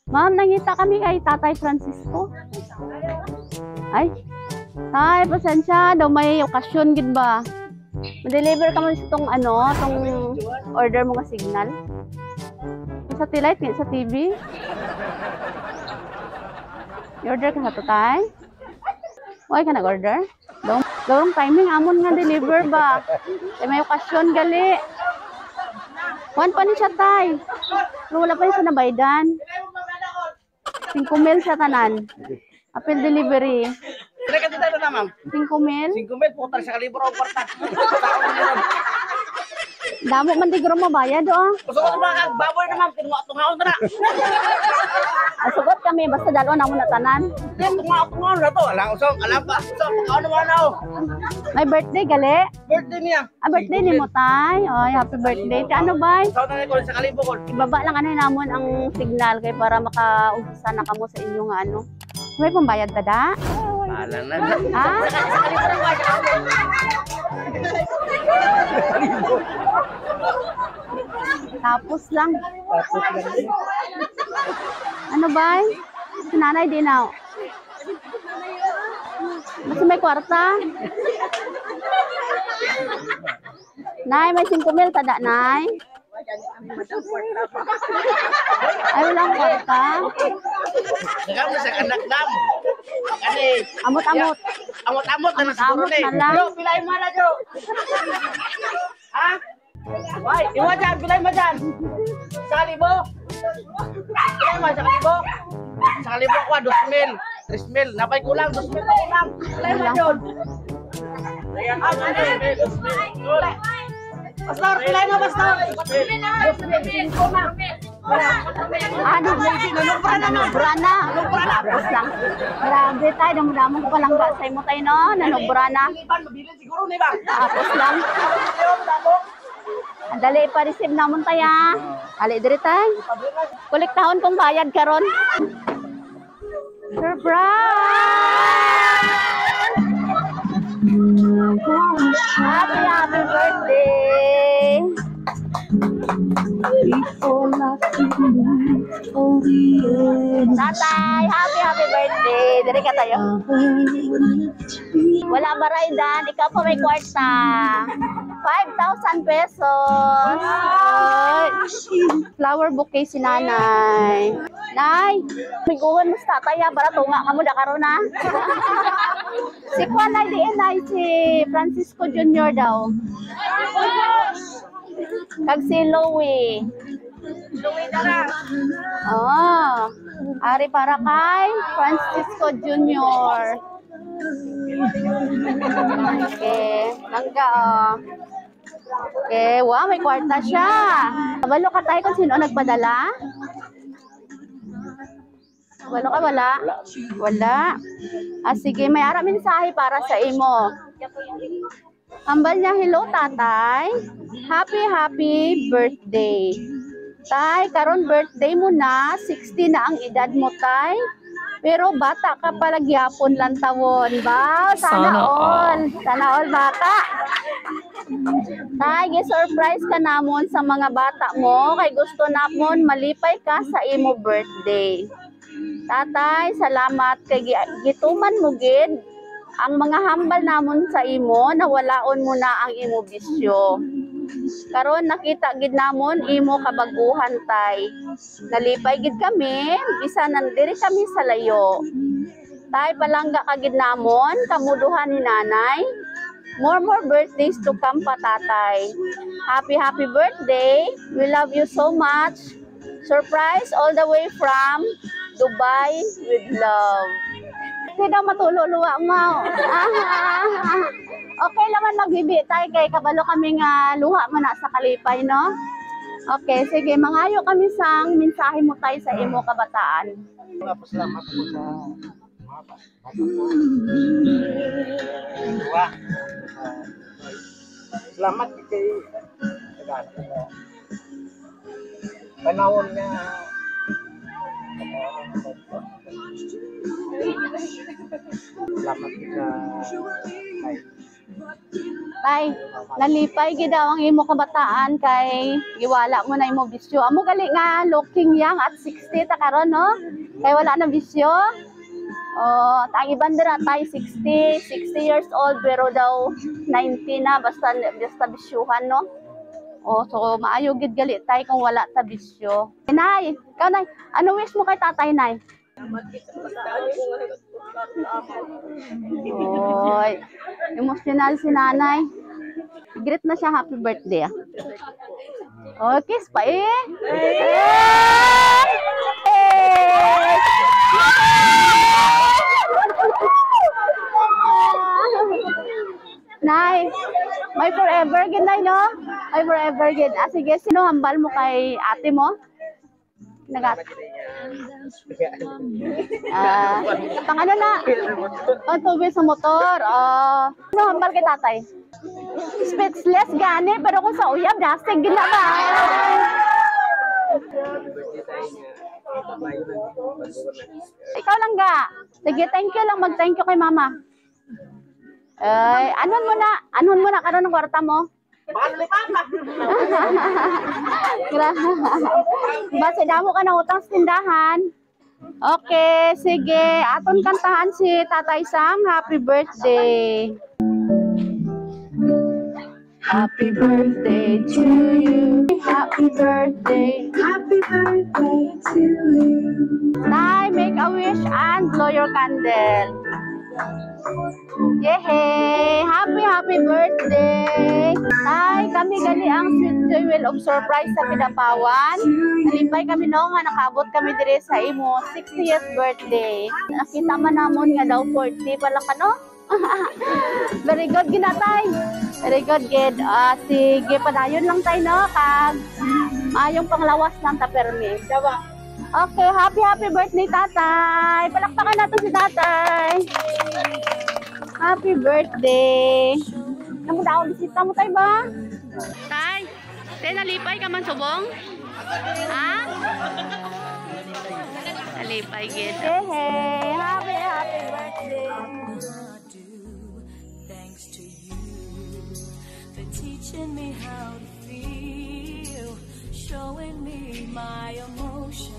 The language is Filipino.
Ma'am, nangita kami kay Tatay Francisco. Ay, tay, pasensya daw may okasyon gid ba? Ma-deliver ka mo sa tong ano, tong order mo nga signal. Sa T-Light, sa TV. I-order ka sa to, tay? Huwag ka nag-order? Dawang timing, amon nga deliver ba? May okasyon gali. Kuhan pa ni siya, tay. Pero wala pa niya sa nabaydan. 5 mil sa tanan. Apple delivery. Kaya ka dito na, ma'am? 5 mil? 5 mil, putar sa kalibro o kwarta. Damo man di guro mabayad o. Gusto ko mga baboy na, ma'am. Tunga-tungaon na na. Asugot kami, basta dalawa na mo na tanan. Tunga-tungaon na to. Alam pa. Tungaon naman ako. May birthday gali? Birthday niya. Birthday ni mo, tay. Oy, happy birthday. Ano ba? Saan na ko sa kalibo ko? Ibaba lang ano namon ang signal kay para maka-umpisa na kamo sa inyong ano. May pambayad ta da? Alam na. Ha? Tapos lang. Ano ba? Si nanay din na. Mas may kwarta. Nay, may 5 mil tada, nay. Ay, walang kwarta. Nagam na sa anak nam. Ani. Amot-amot. Amot-amot na siguro Amot ni. na lang. Jo, pilay mo na, Jo. Ha? Why? Iwa dyan, pilay mo dyan. Sa kalibo. Pilay mo, sa kalibo. Sa kalibo ko, 2,000. 3,000. Napay kulang, 2,000 pa kulang. Pilay mo, John. Ayan, Pastor, pilay mo, Pastor. Ano? Nanubra na. Tapos lang. Grabe tayo. Damang ko palang gasay mo tayo, no? Nanubra na. Siguro, ni ba? Tapos lang. Dali pa receive namon tayo. Ali diri tay. Kolektahon kong bayad karon. Surprise! Happy birthday! Tatay, happy birthday! Diri ka tayo. Wala ba raydan? Ikaw pa may kwarta. 5,000 pesos. Ay, flower bouquet si nanay. Nay, miguan mo sa tatay ha, para tunga ka mo da karon na. Si Juan ay di nay, si Francisco Jr. daw. Kag si Louie. Oh, ari para kay Francisco Jr. Okay, langga oh. Okay, wow, may kwarta siya. Kabalo ka tayo kung sino nagpadala? Kabalo ka, wala? Wala. Ah, sige, may ara mensahe para sa imo. Hambal niya, hello tatay. Happy birthday. Tay, karon birthday mo na. 60 na ang edad mo, tay. Pero bata ka pala gyapon lang tawon. Ba, sana all. Sana all bata. Tay, gi-surprise ka namon sa mga bata mo. Kay gusto namon malipay ka sa imo birthday. Tatay, salamat kay gituman mo gid ang mga hambal namon sa imo, nawalaon mo na ang imo bisyo. Karon nakita gid namon imo kabaguhan tay. Nalipay gid kami, bisa nandiri kami sa layo. Tay, palangga ka gid namon, kamuduhan ni nanay. More birthdays to come pa tatay. Happy birthday. We love you so much. Surprise all the way from Dubai with love. Hindi daw matululuwa mo. Okay naman magbibi tayo kay kabalo kami nga luha mo na sa kalipay, no? Okay, sige, mangayo kami sang mensahe mo tayo sa imo kabataan. Salamat po sa salamat kay panahon nga salamat sa Tay, nalipay gid daw ang imo kabataan kay giwala mo na imo bisyo. Amo gali nga looking young at 60 ta karon no? Kay wala na bisyo. Oh, ang iban dira tay 60 years old pero daw 90 na basta bisyuhan no. Oh, so maayo gid gali tay kung wala ta bisyo. Nay, ikaw nay, ano wish mo kay tatay nay? Oy, emotional si nanay. Greet na siya, happy birthday. Oh, kiss pa eh. Nay, may forever gid nay no? May forever gid. Ah, sige, sino hambal mo kay ate mo? Nagat. Pang ano na? Tuwi sa motor. Ano hambal kay tatay? Speechless gani, pero kung sa uyab, dasig gina ba? Ikaw lang ga. Sige, thank you lang. Mag-thank you kay mama. Anon mo na karon ng kwarta mo? Base damo ka na utang sa tindahan. Okay, sige. Aton kantahan si Tatay Sam. Happy birthday. Happy birthday to you. Happy birthday. Happy birthday to you. Tay, make a wish and blow your candle. Yehey! Happy birthday! Tay, kami gali ang sweet jewel of surprise sa Kidapawan. Nalipay kami noong nga nakabot kami dire sa imo 60th birthday. Nakita man namon nga daw 40 pala ka no? Very good ginatay. Very good gid. Sige, padayon lang tayo no kag mayong panglawas lang ta permi. Okay, happy birthday tatay. Palakpakan natin si tatay. Happy birthday. Namu daw bisita mo tay ba? Tay, nalipay ka man subong? Ha? Nalipay gid. Hey, happy birthday. Thanks to you for teaching me how to feel, showing me my emotions.